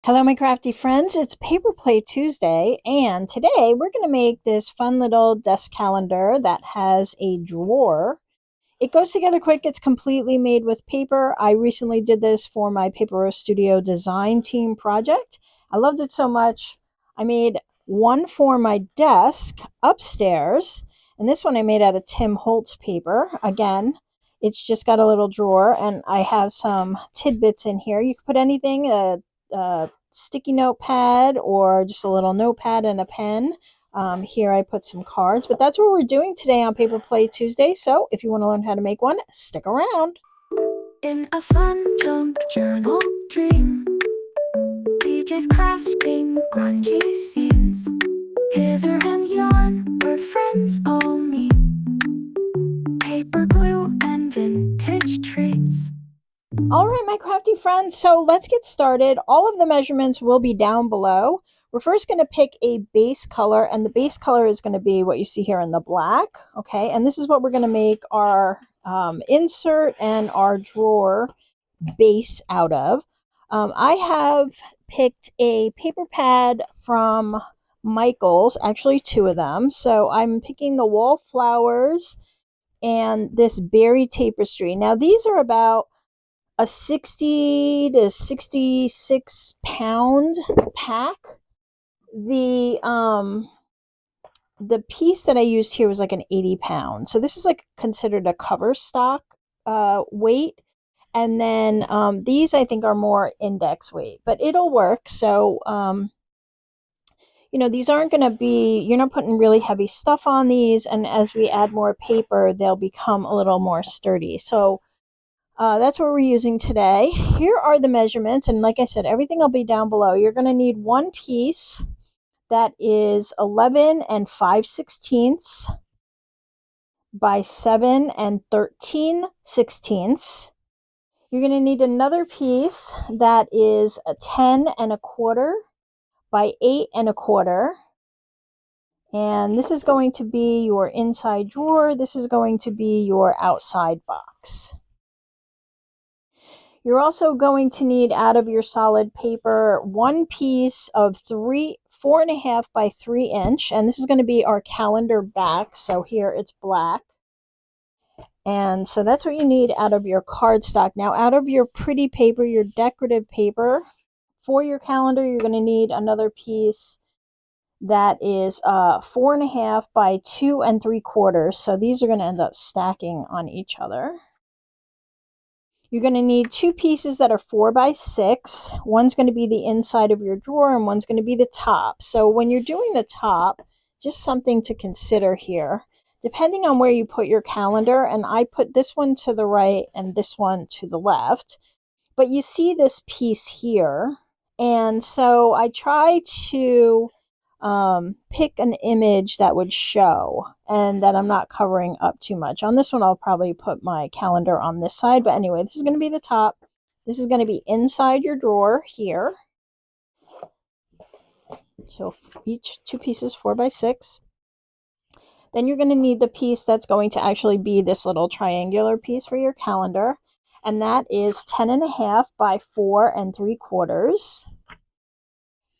Hello, my crafty friends. It's Paper Play Tuesday, and today we're going to make this fun little desk calendar that has a drawer. It goes together quick. It's completely made with paper. I recently did this for my Paper Studio design team project. I loved it so much. I made one for my desk upstairs, and this one I made out of Tim Holtz paper. Again, it's just got a little drawer, and I have some tidbits in here. You can put anything, a sticky notepad or just a little notepad and a pen. Here I put some cards, but that's what we're doing today on Paper Play Tuesday. So if you want to learn how to make one, stick around. In a fun junk journal dream, DJ's crafting grungy scenes. Hither and yon, where friends all meet. Paper glue and vintage treats. All right, my crafty friends, so let's get started. All of the measurements will be down below. We're first going to pick a base color, and the base color is going to be what you see here in the black, okay? And this is what we're going to make our insert and our drawer base out of. I have picked a paper pad from Michaels, actually two of them. So I'm picking the Wallflowers and this Berry Tapestry. Now these are about a 60 to 66 pound pack. The piece that I used here was like an 80 pound. So this is like considered a cover stock weight. And then these I think are more index weight, but it'll work. So, these aren't going to be, you're not putting really heavy stuff on these. And as we add more paper, they'll become a little more sturdy. So that's what we're using today. Here are the measurements. And like I said, everything will be down below. You're going to need one piece that is 11 and 5/16 by 7 and 13/16. You're going to need another piece that is a 10 and a quarter by 8 and a quarter. And this is going to be your inside drawer. This is going to be your outside box. You're also going to need, out of your solid paper, one piece of 4.5 by 3 inch. And this is going to be our calendar back. So here it's black. And so that's what you need out of your cardstock. Now, out of your pretty paper, your decorative paper, for your calendar, you're going to need another piece that is 4.5 by 2 3/4. So these are going to end up stacking on each other. You're going to need two pieces that are 4 by 6. One's going to be the inside of your drawer and one's going to be the top. So when you're doing the top, just something to consider here. Depending on where you put your calendar, and I put this one to the right and this one to the left, but you see this piece here. And so I try to pick an image that would show and that I'm not covering up too much. On this one, I'll probably put my calendar on this side. But anyway, this is going to be the top. This is going to be inside your drawer here. So each two pieces, 4 by 6. Then you're going to need the piece that's going to actually be this little triangular piece for your calendar. And that is 10.5 by 4 3/4.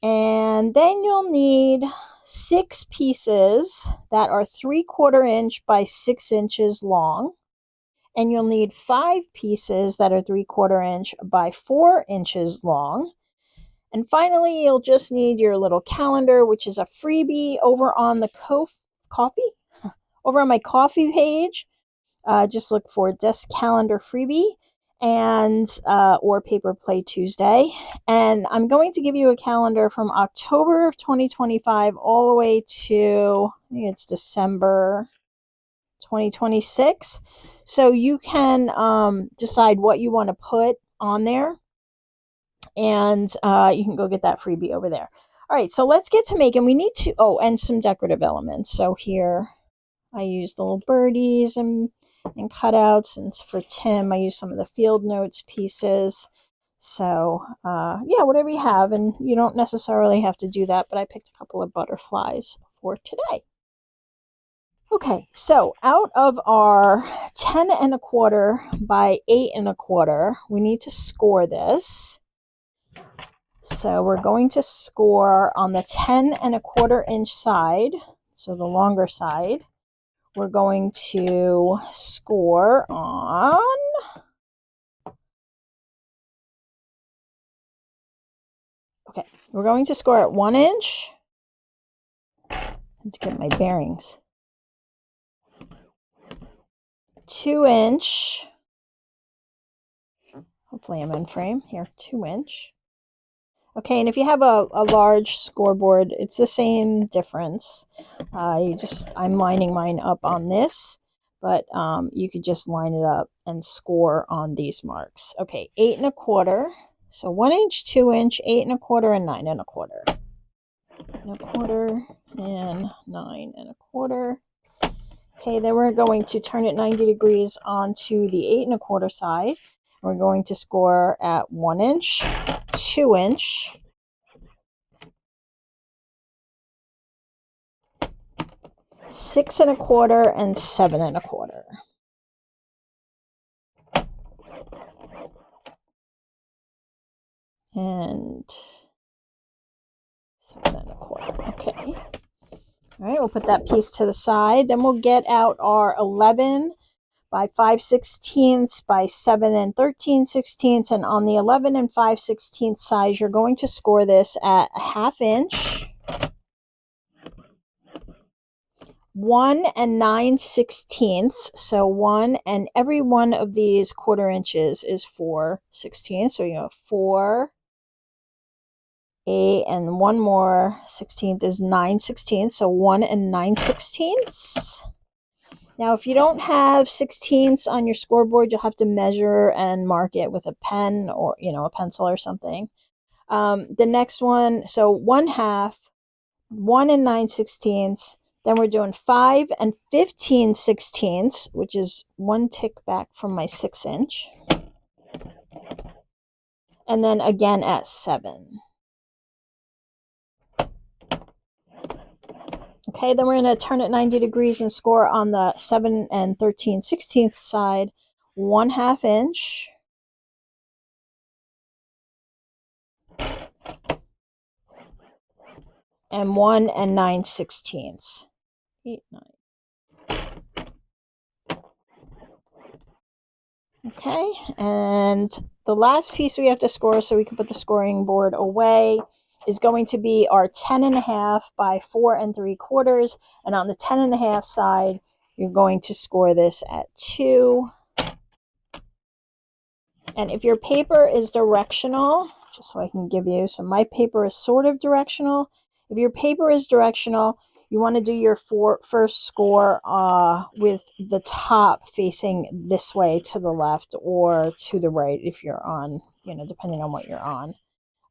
And then you'll need 6 pieces that are 3/4 inch by 6 inches long. And you'll need 5 pieces that are 3/4 inch by 4 inches long. And finally, you'll just need your little calendar, which is a freebie over on the over on my coffee page. Just look for Desk Calendar Freebie and or Paper Play Tuesday. And I'm going to give you a calendar from October of 2025 all the way to, I think it's December 2026. So you can decide what you want to put on there. And you can go get that freebie over there. All right, so let's get to making. We need to, and some decorative elements. So here I use the little birdies and cutouts, and for Tim I use some of the field notes pieces. So yeah, whatever you have, and you don't necessarily have to do that, but I picked a couple of butterflies for today. Okay, so out of our 10 1/4 by 8 1/4, we need to score this. So we're going to score on the 10 1/4 inch side, so the longer side. We're going to score on, okay, we're going to score at 1 inch. Let's get my bearings. 2 inch. Hopefully I'm in frame here. 2 inch. Okay, and if you have a large scoreboard, it's the same difference. I'm lining mine up on this, but you could just line it up and score on these marks. Okay, 8 1/4. So 1 inch, 2 inch, 8 1/4, and 9 1/4. 8 1/4 and 9 1/4. Okay, then we're going to turn it 90 degrees onto the 8 1/4 side. We're going to score at 1 inch, 2 inch, 6 1/4, and 7 1/4. And 7 1/4. Okay. All right, we'll put that piece to the side. Then we'll get out our 11 by 5/16 by 7 13/16. And on the 11 5/16 size, you're going to score this at a 1/2 inch, 1 9/16. So 1, and every one of these 1/4 inches is 4/16. So you have 4, 8, and one more 16th is 9/16. So 1 9/16. Now, if you don't have 16ths on your scoreboard, you'll have to measure and mark it with a pen or, a pencil or something. The next one, so 1/2, 1 9/16. Then we're doing 5 15/16, which is 1 tick back from my 6 inch. And then again at 7. Okay, then we're going to turn it 90 degrees and score on the 7 13/16 side, 1/2 inch, and 1 9/16. 8, 9. Okay, and the last piece we have to score so we can put the scoring board away is going to be our 10 1/2 by 4 3/4. And on the 10 1/2 side, you're going to score this at 2. And if your paper is directional, just so I can give you some, my paper is sort of directional. If your paper is directional, you want to do your first score with the top facing this way to the left or to the right if you're on, depending on what you're on.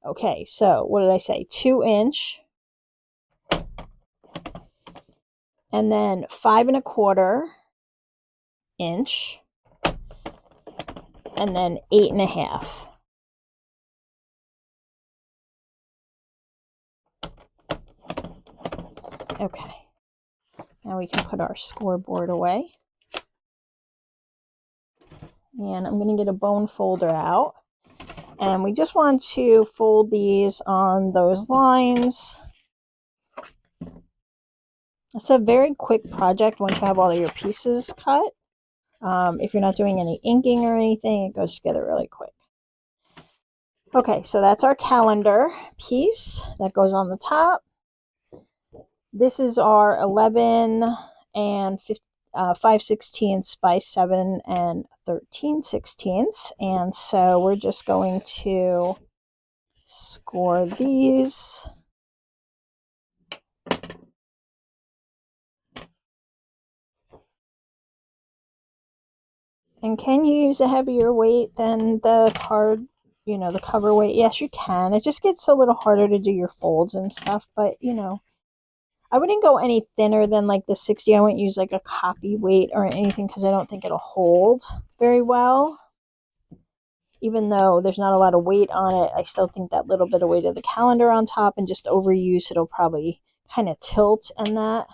Okay, so what did I say? 2 inch. And then 5 1/4 inch. And then 8 1/2. Okay, now we can put our scoreboard away. And I'm going to get a bone folder out. And we just want to fold these on those lines. It's a very quick project once you have all of your pieces cut. If you're not doing any inking or anything, it goes together really quick. Okay, so that's our calendar piece that goes on the top. This is our 11 5/16 by 7 13/16. And so we're just going to score these. And can you use a heavier weight than the card, the cover weight? Yes, you can. It just gets a little harder to do your folds and stuff, but, I wouldn't go any thinner than like the 60. I wouldn't use like a copy weight or anything because I don't think it'll hold very well. Even though there's not a lot of weight on it, I still think that little bit of weight of the calendar on top and just overuse, it'll probably kind of tilt and that.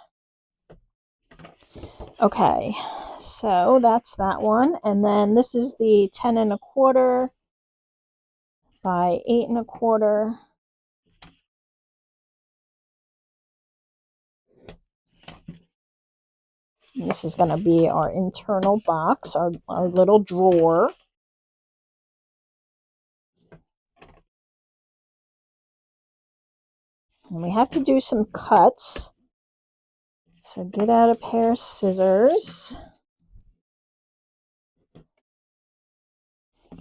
Okay, so that's that one. And then this is the 10 1/4 by 8 1/4. And this is going to be our internal box, our little drawer. And we have to do some cuts. So get out a pair of scissors.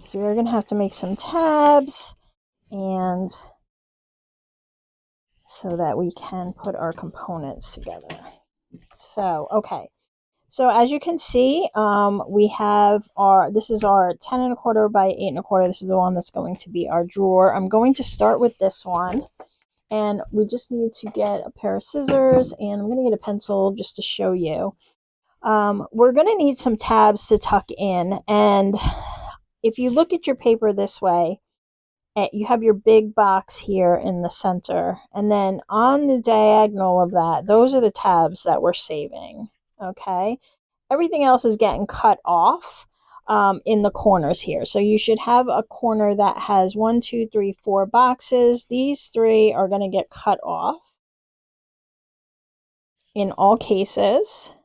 So we're going to have to make some tabs, and so that we can put our components together. So, okay. So as you can see, we have this is our 10 1/4 by 8 1/4. This is the one that's going to be our drawer. I'm going to start with this one, and we just need to get a pair of scissors, and I'm going to get a pencil just to show you. We're going to need some tabs to tuck in, and if you look at your paper this way, you have your big box here in the center, and then on the diagonal of that, those are the tabs that we're saving. Okay, everything else is getting cut off in the corners here. So you should have a corner that has 1, 2, 3, 4 boxes. These 3 are going to get cut off in all cases.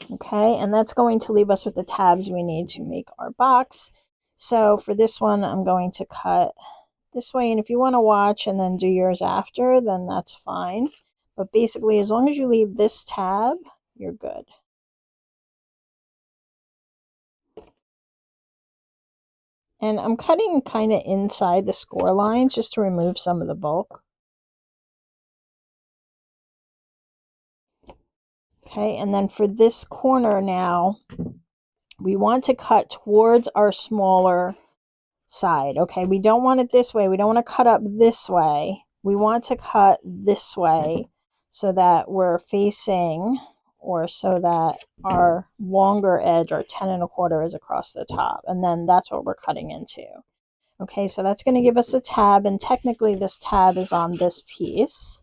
Okay, and that's going to leave us with the tabs we need to make our box. So for this one, I'm going to cut this way, and if you want to watch and then do yours after, then that's fine. But basically, as long as you leave this tab, you're good. And I'm cutting kind of inside the score lines just to remove some of the bulk. Okay, and then for this corner now, we want to cut towards our smaller side. Okay, we don't want it this way. We don't want to cut up this way. We want to cut this way so that we're facing, or so that our longer edge, our 10 1/4, is across the top. And then that's what we're cutting into. Okay, so that's going to give us a tab, and technically this tab is on this piece.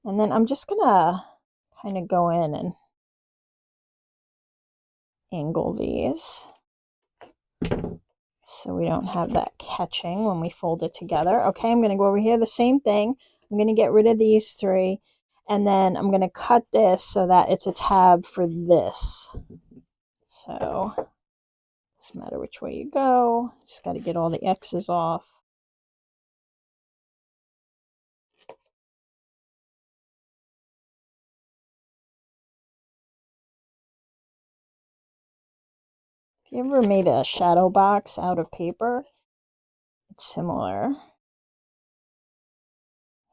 And then I'm just going to kind of go in and angle these so we don't have that catching when we fold it together. Okay, I'm going to go over here, the same thing. I'm going to get rid of these 3, and then I'm going to cut this so that it's a tab for this. So it doesn't matter which way you go, just got to get all the X's off. If you ever made a shadow box out of paper, it's similar.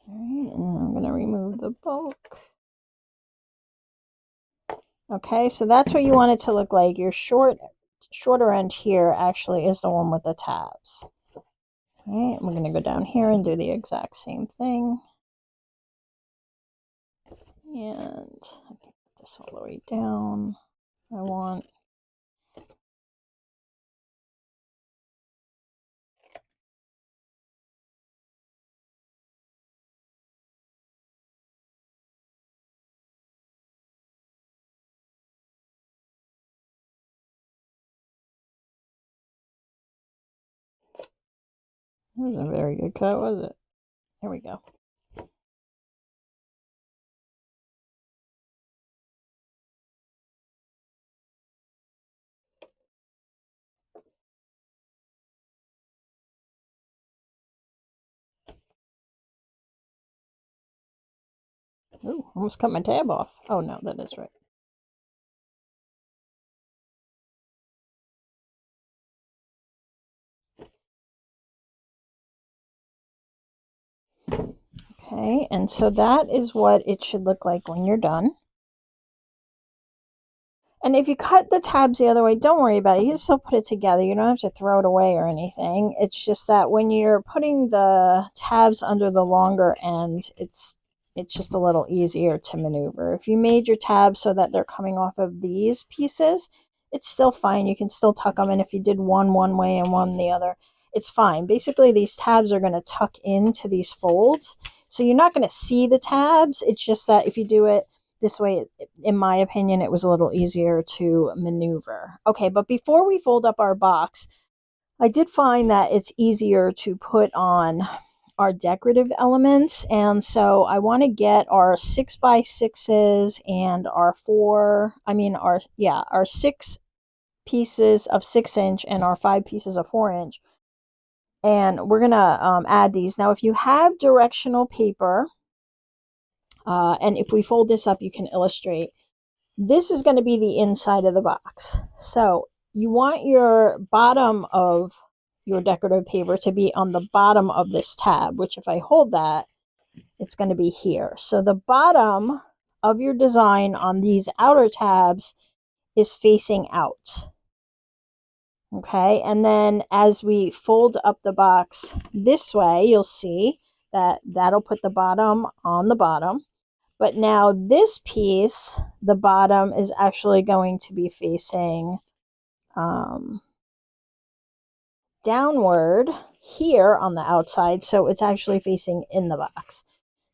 All right, and then I'm going to remove the bulk. Okay, so that's what you want it to look like. Your shorter end here actually is the one with the tabs. All right, we're going to go down here and do the exact same thing. And I can put this all the way down. I want That wasn't a very good cut, was it? There we go. Ooh, almost cut my tab off. Oh no, that is right. Okay, and so that is what it should look like when you're done. And if you cut the tabs the other way, don't worry about it. You can still put it together. You don't have to throw it away or anything. It's just that when you're putting the tabs under the longer end, it's just a little easier to maneuver. If you made your tabs so that they're coming off of these pieces, it's still fine. You can still tuck them in. If you did one way and one the other, it's fine. Basically, these tabs are going to tuck into these folds. So you're not going to see the tabs. It's just that if you do it this way, in my opinion, it was a little easier to maneuver. Okay, but before we fold up our box, I did find that it's easier to put on our decorative elements. And so I want to get our 6x6s and our our 6 pieces of 6-inch and our 5 pieces of 4-inch. And we're going to add these. Now, if you have directional paper, and if we fold this up, you can illustrate. This is going to be the inside of the box. So you want your bottom of your decorative paper to be on the bottom of this tab, which if I hold that, it's going to be here. So the bottom of your design on these outer tabs is facing out. Okay, and then as we fold up the box this way, you'll see that that'll put the bottom on the bottom. But now this piece, the bottom is actually going to be facing downward here on the outside. So it's actually facing in the box.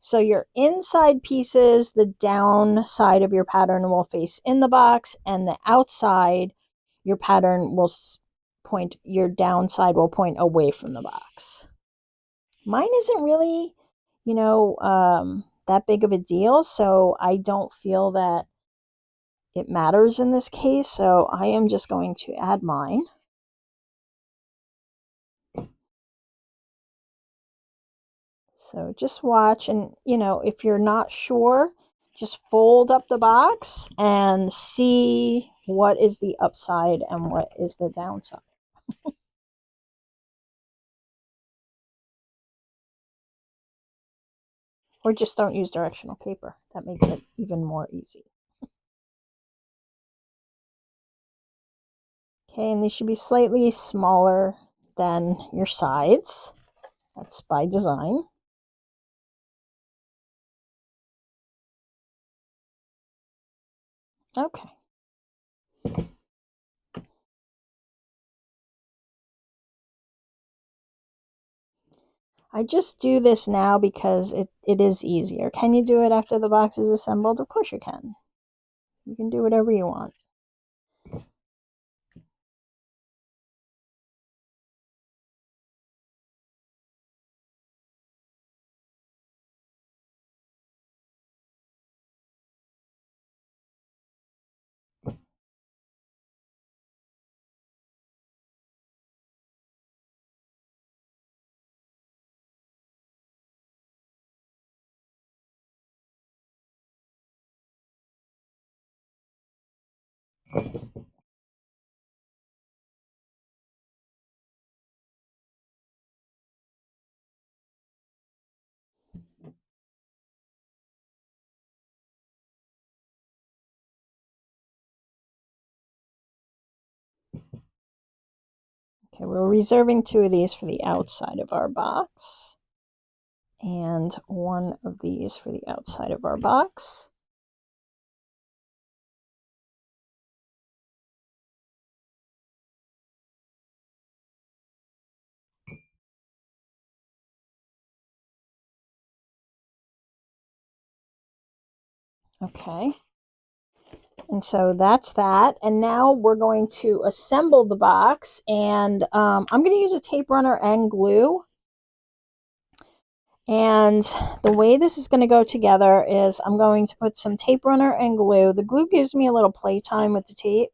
So your inside pieces, the down side of your pattern will face in the box, and the outside, your pattern will point, your downside will point away from the box. Mine isn't really, that big of a deal, so I don't feel that it matters in this case. So I am just going to add mine. So just watch, and if you're not sure, just fold up the box and see what is the upside and what is the downside. Or just don't use directional paper. That makes it even more easy. Okay, and these should be slightly smaller than your sides. That's by design. Okay. I just do this now because it is easier. Can you do it after the box is assembled? Of course you can. You can do whatever you want. Okay, we're reserving 2 of these for the outside of our box, and 1 of these for the outside of our box. Okay, and so that's that. And now we're going to assemble the box, and I'm going to use a tape runner and glue. And the way this is going to go together is I'm going to put some tape runner and glue. The glue gives me a little playtime with the tape.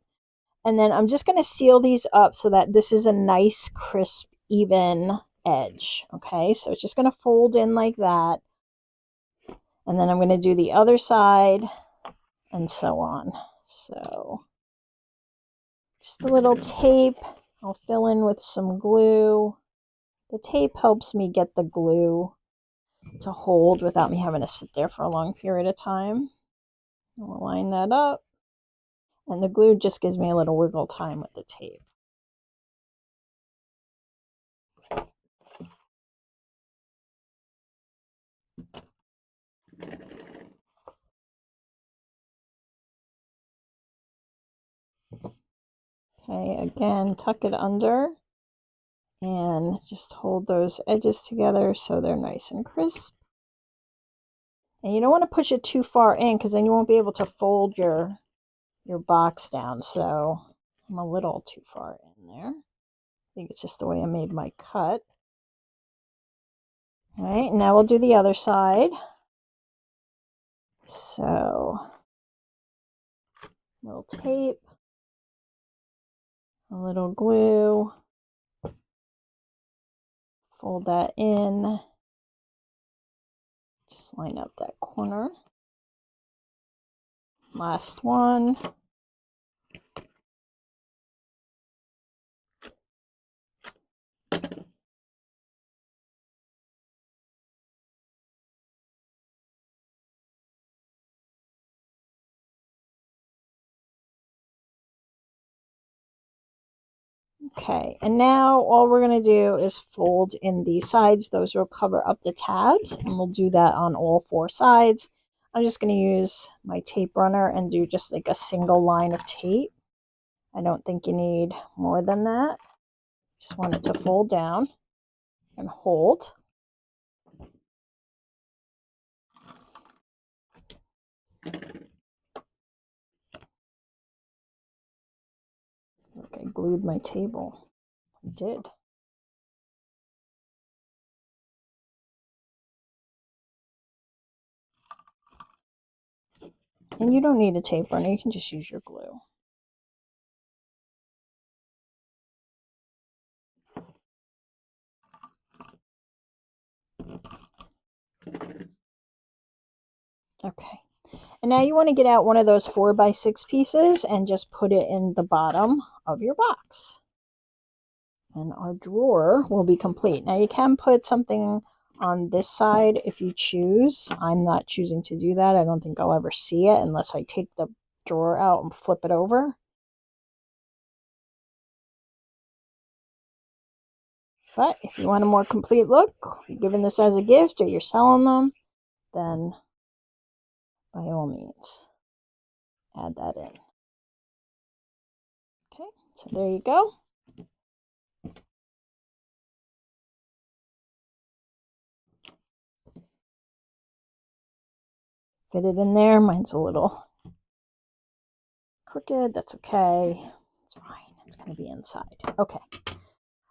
And then I'm just going to seal these up so that this is a nice, crisp, even edge. Okay, so it's just going to fold in like that. And then I'm going to do the other side and so on. So just a little tape. I'll fill in with some glue. The tape helps me get the glue to hold without me having to sit there for a long period of time. I'll line that up. And the glue just gives me a little wiggle time with the tape. Okay, again, tuck it under and just hold those edges together so they're nice and crisp. And you don't want to push it too far in because then you won't be able to fold your box down. So I'm a little too far in there. I think it's just the way I made my cut. All right, now we'll do the other side. So, a little tape, a little glue, fold that in, just line up that corner. Last one. Okay, and now all we're going to do is fold in the sides. Those will cover up the tabs, and we'll do that on all 4 sides. I'm just going to use my tape runner and do just like a single line of tape. I don't think you need more than that. Just want it to fold down and hold. Look, I glued my table. I did. And you don't need a tape runner, you can just use your glue. Okay. And now you want to get out one of those 4x6 pieces and just put it in the bottom of your box. And our drawer will be complete. Now you can put something on this side if you choose. I'm not choosing to do that. I don't think I'll ever see it unless I take the drawer out and flip it over. But if you want a more complete look, you're giving this as a gift or you're selling them, then by all means, add that in. Okay, so there you go. Fit it in there. Mine's a little crooked. That's okay. It's fine. It's going to be inside. Okay.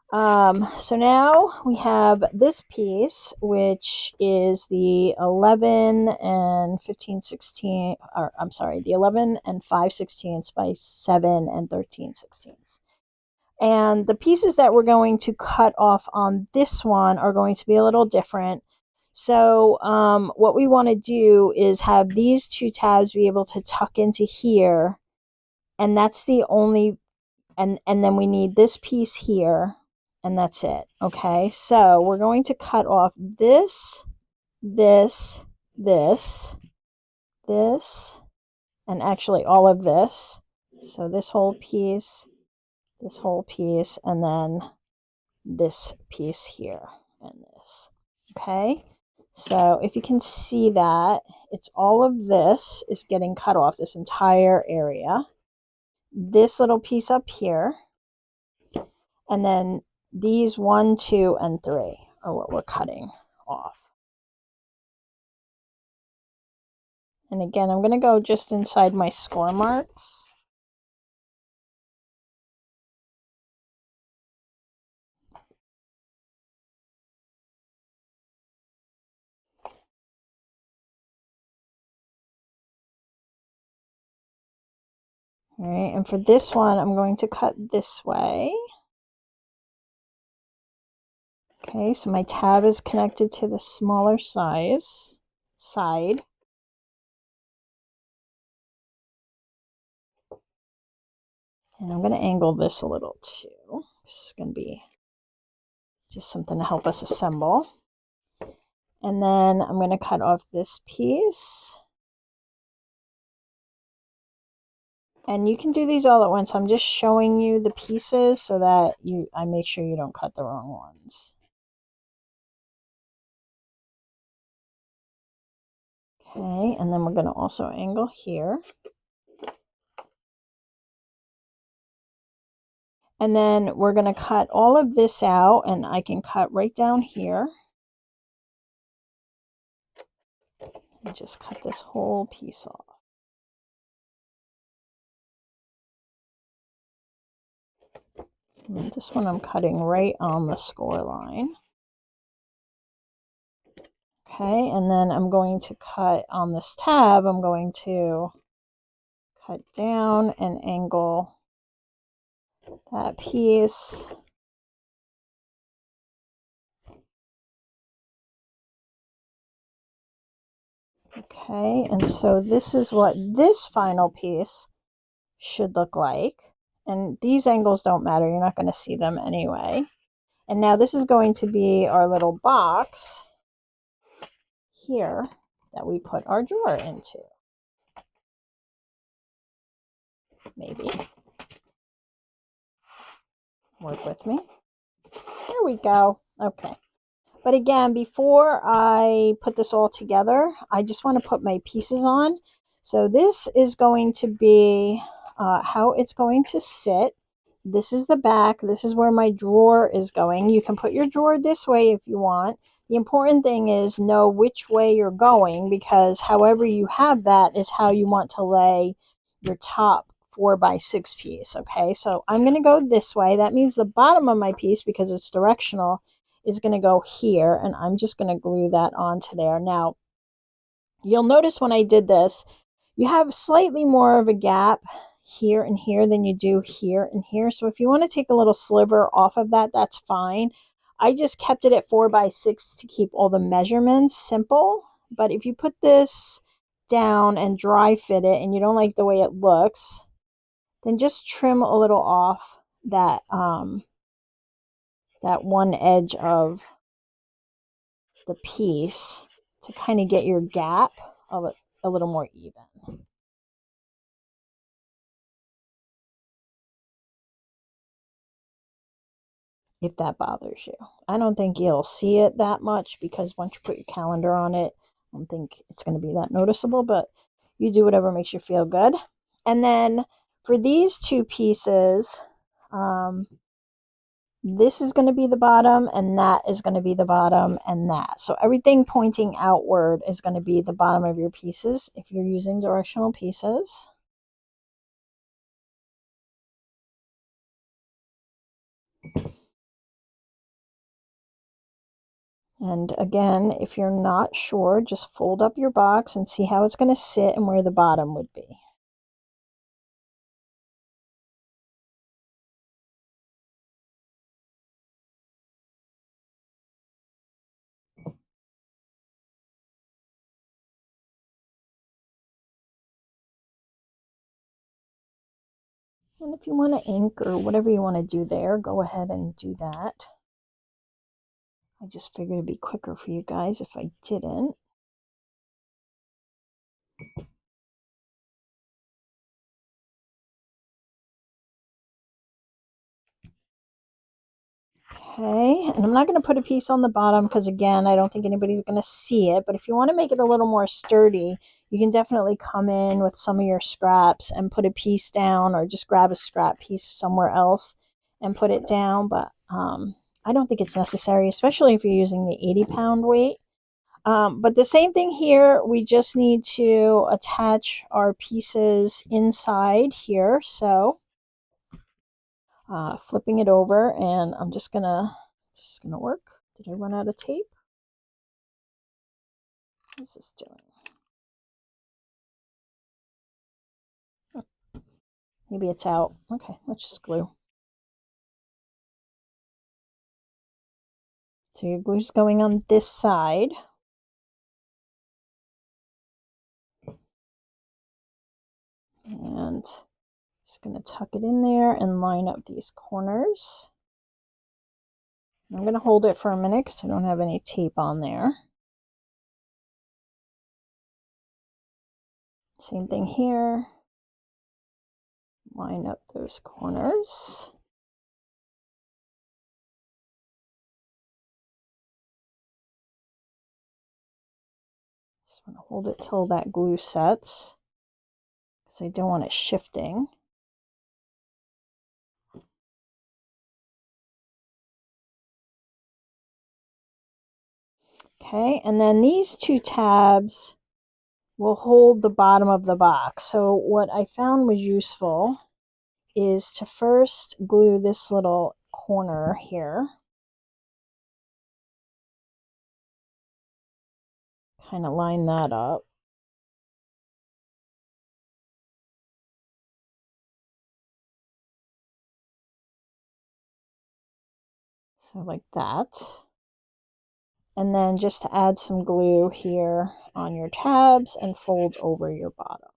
So now we have this piece, which is the 11 and 15/16, or I'm sorry, the 11 and 5/16 by 7 and 13/16. And the pieces that we're going to cut off on this one are going to be a little different. So what we want to do is have these 2 tabs be able to tuck into here. And that's the only, and then we need this piece here. And that's it. Okay, so we're going to cut off this, this, and actually all of this. So this whole piece, and then this piece here, and this. Okay, so if you can see that, it's all of this is getting cut off, this entire area. This little piece up here, and then these 1, 2, and 3 are what we're cutting off. And again, I'm going to go just inside my score marks. All right, and for this one, I'm going to cut this way. Okay, so my tab is connected to the smaller side. And I'm going to angle this a little too. This is going to be just something to help us assemble. And then I'm going to cut off this piece. And you can do these all at once. I'm just showing you the pieces so that I make sure you don't cut the wrong ones. Okay, and then we're going to also angle here. And then we're going to cut all of this out, and I can cut right down here. I just cut this whole piece off. And this one I'm cutting right on the score line. Okay, and then I'm going to cut on this tab, I'm going to cut down and angle that piece. Okay, and so this is what this final piece should look like. And these angles don't matter, you're not going to see them anyway. And now this is going to be our little box here that we put our drawer into. Maybe. Work with me. There we go. Okay. But again, before I put this all together, I just want to put my pieces on. So this is going to be how it's going to sit. This is the back. This is where my drawer is going. You can put your drawer this way if you want. The important thing is know which way you're going, because however you have that is how you want to lay your top 4x6 piece. Okay, so I'm going to go this way. That means the bottom of my piece, because it's directional, is going to go here, and I'm just going to glue that onto there. Now, you'll notice when I did this, you have slightly more of a gap here and here than you do here and here. So if you want to take a little sliver off of that, that's fine. I just kept it at 4x6 to keep all the measurements simple. But if you put this down and dry fit it and you don't like the way it looks, then just trim a little off that that one edge of the piece to kind of get your gap a little more even. If that bothers you. I don't think you'll see it that much, because once you put your calendar on it, I don't think it's going to be that noticeable, but you do whatever makes you feel good. And then for these two pieces, this is going to be the bottom, and that is going to be the bottom, and that. So everything pointing outward is going to be the bottom of your pieces if you're using directional pieces. And again, if you're not sure, just fold up your box and see how it's going to sit and where the bottom would be. And if you want to ink or whatever you want to do there, go ahead and do that. I just figured it'd be quicker for you guys if I didn't. Okay, and I'm not going to put a piece on the bottom because, again, I don't think anybody's going to see it. But if you want to make it a little more sturdy, you can definitely come in with some of your scraps and put a piece down, or just grab a scrap piece somewhere else and put it down. But I don't think it's necessary, especially if you're using the 80-pound weight. But the same thing here, we just need to attach our pieces inside here. So flipping it over, and I'm just gonna work. Did I run out of tape? What's this doing? Maybe it's out. Okay, let's just glue. So your glue's going on this side. And just going to tuck it in there and line up these corners. I'm going to hold it for a minute because I don't have any tape on there. Same thing here. Line up those corners. Just want to hold it till that glue sets, because I don't want it shifting. Okay, and then these two tabs, will hold the bottom of the box. So what I found was useful is to first glue this little corner here. Kind of line that up. So like that. And then just to add some glue here on your tabs and fold over your bottom.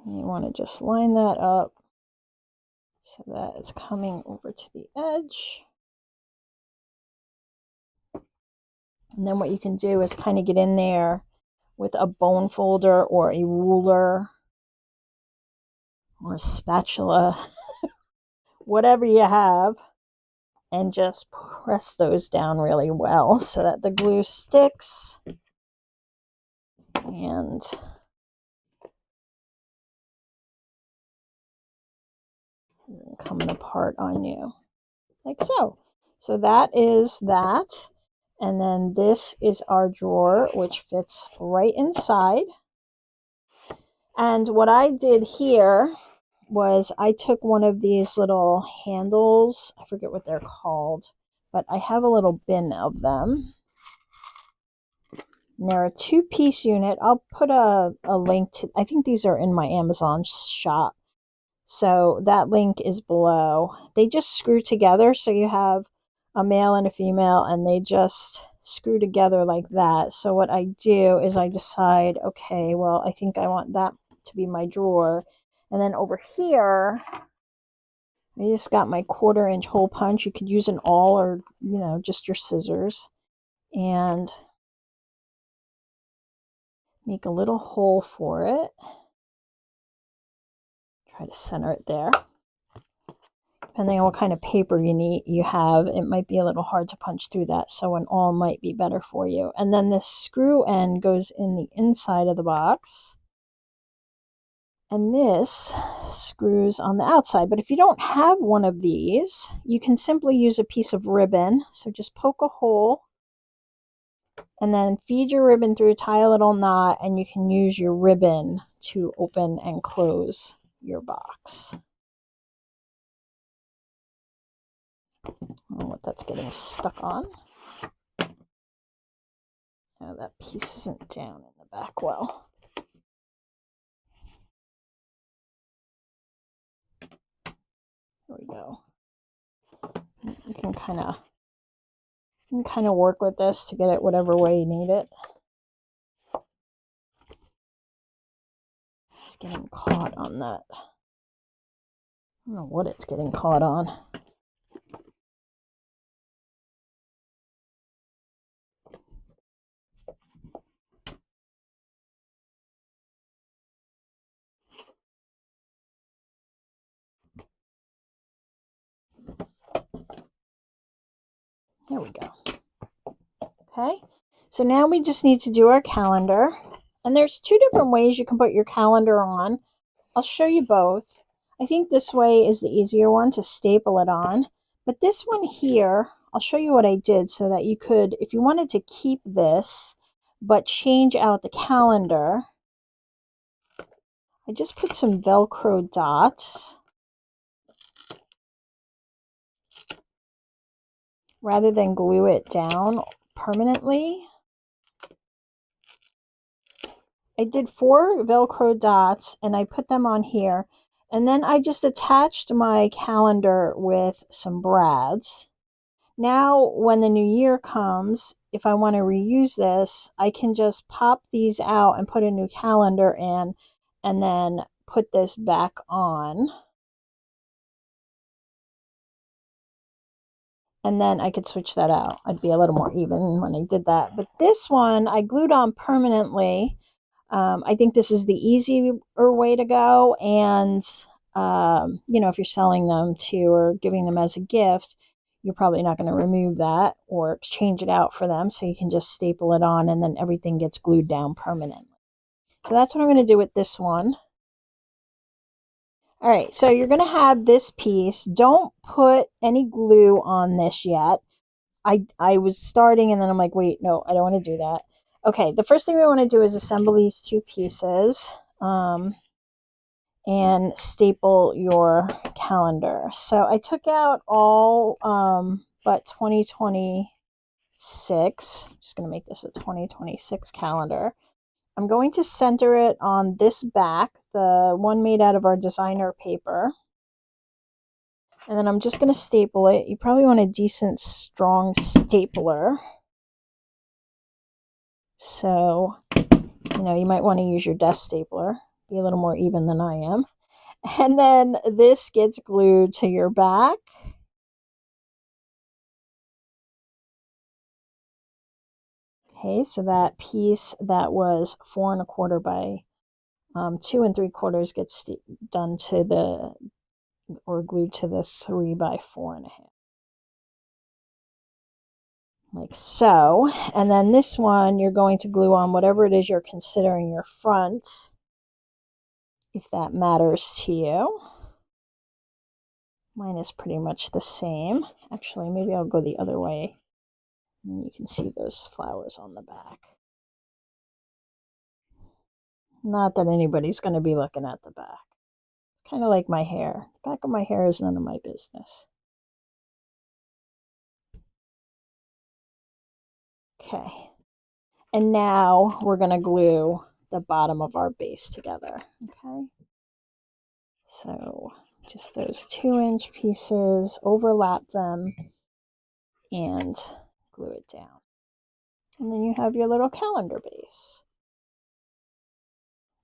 And you want to just line that up so that it's coming over to the edge. And then what you can do is kind of get in there with a bone folder or a ruler or a spatula, whatever you have, and just press those down really well so that the glue sticks and isn't coming apart on you like so. So that is that. And then this is our drawer, which fits right inside. And what I did here was I took one of these little handles. I forget what they're called, but I have a little bin of them. And they're a 2-piece unit. I'll put a link to, I think these are in my Amazon shop. So that link is below. They just screw together. So you have a male and a female, and they just screw together like that. So what I do is I decide, okay, well, I think I want that to be my drawer. And then over here, I just got my 1/4-inch hole punch. You could use an awl or, you know, just your scissors. And make a little hole for it. Try to center it there. Depending on what kind of paper you have, it might be a little hard to punch through that, so an awl might be better for you. And then this screw end goes in the inside of the box. And this screws on the outside. But if you don't have one of these, you can simply use a piece of ribbon. So just poke a hole and then feed your ribbon through, tie a little knot, and you can use your ribbon to open and close your box. I don't know what that's getting stuck on. Oh, that piece isn't down in the back well. There we go. You can kind of work with this to get it whatever way you need it. It's getting caught on that. I don't know what it's getting caught on. There we go. Okay, so now we just need to do our calendar. And there's 2 different ways you can put your calendar on. I'll show you both. I think this way is the easier one to staple it on. But this one here, I'll show you what I did so that you could, if you wanted to keep this, but change out the calendar, I just put some Velcro dots. Rather than glue it down permanently. I did 4 Velcro dots and I put them on here. And then I just attached my calendar with some brads. Now, when the new year comes, if I want to reuse this, I can just pop these out and put a new calendar in and then put this back on. And then I could switch that out. I'd be a little more even when I did that. But this one, I glued on permanently. I think this is the easier way to go. And, you know, if you're selling them to or giving them as a gift, you're probably not going to remove that or exchange it out for them. So you can just staple it on and then everything gets glued down permanently. So that's what I'm going to do with this one. All right, so you're going to have this piece. Don't put any glue on this yet. I was starting and then I'm like, wait, no, I don't want to do that. Okay, the first thing we want to do is assemble these two pieces and staple your calendar. So I took out all but 2026. I'm just going to make this a 2026 calendar. I'm going to center it on this back, the one made out of our designer paper. And then I'm just going to staple it. You probably want a decent, strong stapler. So, you might want to use your desk stapler. Be a little more even than I am. And then this gets glued to your back. Okay, so that piece that was 4 1/4 by 2 3/4 gets done to the, or glued to the 3 by 4 1/2. Like so. And then this one, you're going to glue on whatever it is you're considering your front, if that matters to you. Mine is pretty much the same. Actually, maybe I'll go the other way. And you can see those flowers on the back. Not that anybody's going to be looking at the back. It's kind of like my hair. The back of my hair is none of my business. Okay. And now we're going to glue the bottom of our base together. Okay. So just those 2-inch pieces, overlap them, and glue it down. And then you have your little calendar base.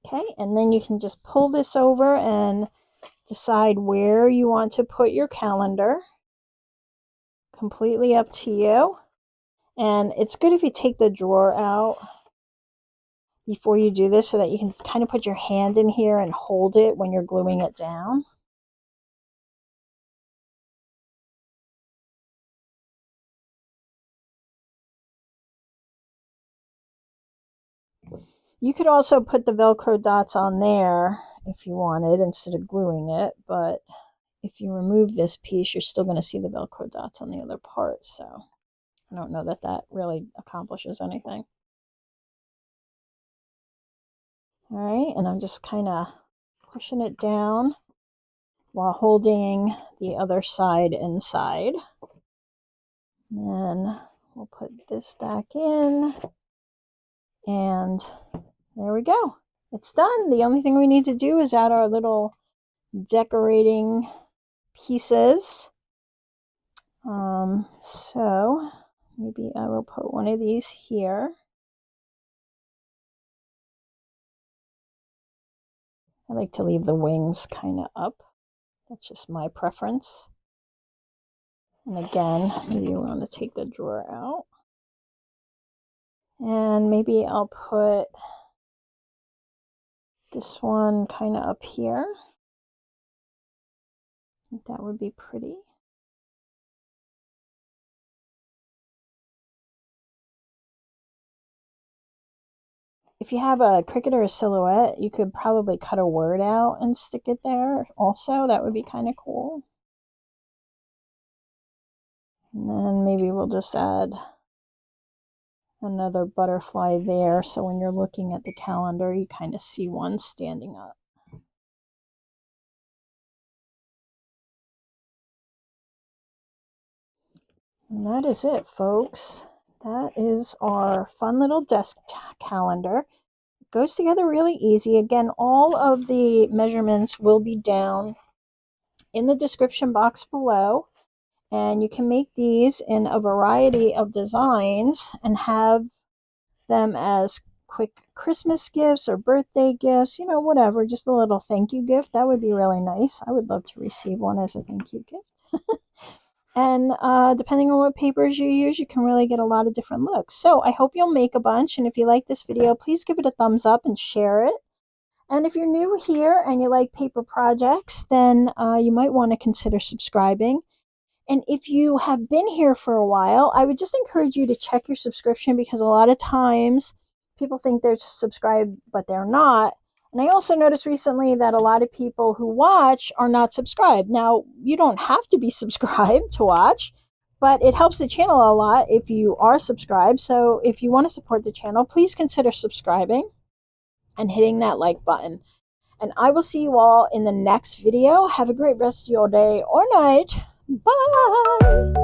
Okay, and then you can just pull this over and decide where you want to put your calendar. Completely up to you. And it's good if you take the drawer out before you do this so that you can kind of put your hand in here and hold it when you're gluing it down. You could also put the Velcro dots on there if you wanted instead of gluing it, but if you remove this piece, you're still going to see the Velcro dots on the other part, so I don't know that that really accomplishes anything. All right, and I'm just kind of pushing it down while holding the other side inside. And then we'll put this back in, and there we go. It's done. The only thing we need to do is add our little decorating pieces. So maybe I will put one of these here. I like to leave the wings kind of up. That's just my preference. And again, maybe you want to take the drawer out. And maybe I'll put this one kind of up here. I think that would be pretty. If you have a Cricut or a Silhouette, you could probably cut a word out and stick it there also. That would be kind of cool. And then maybe we'll just add another butterfly there, so when you're looking at the calendar, you kind of see one standing up. And that is it, folks. That is our fun little desk calendar. It goes together really easy. Again, all of the measurements will be down in the description box below. And you can make these in a variety of designs and have them as quick Christmas gifts or birthday gifts, whatever, just a little thank you gift. That would be really nice. I would love to receive one as a thank you gift. And depending on what papers you use, you can really get a lot of different looks. So I hope you'll make a bunch. And if you like this video, please give it a thumbs up and share it. And if you're new here and you like paper projects, then you might want to consider subscribing. And if you have been here for a while, I would just encourage you to check your subscription, because a lot of times people think they're subscribed, but they're not. And I also noticed recently that a lot of people who watch are not subscribed. Now, you don't have to be subscribed to watch, but it helps the channel a lot if you are subscribed. So if you want to support the channel, please consider subscribing and hitting that like button. And I will see you all in the next video. Have a great rest of your day or night. Bye!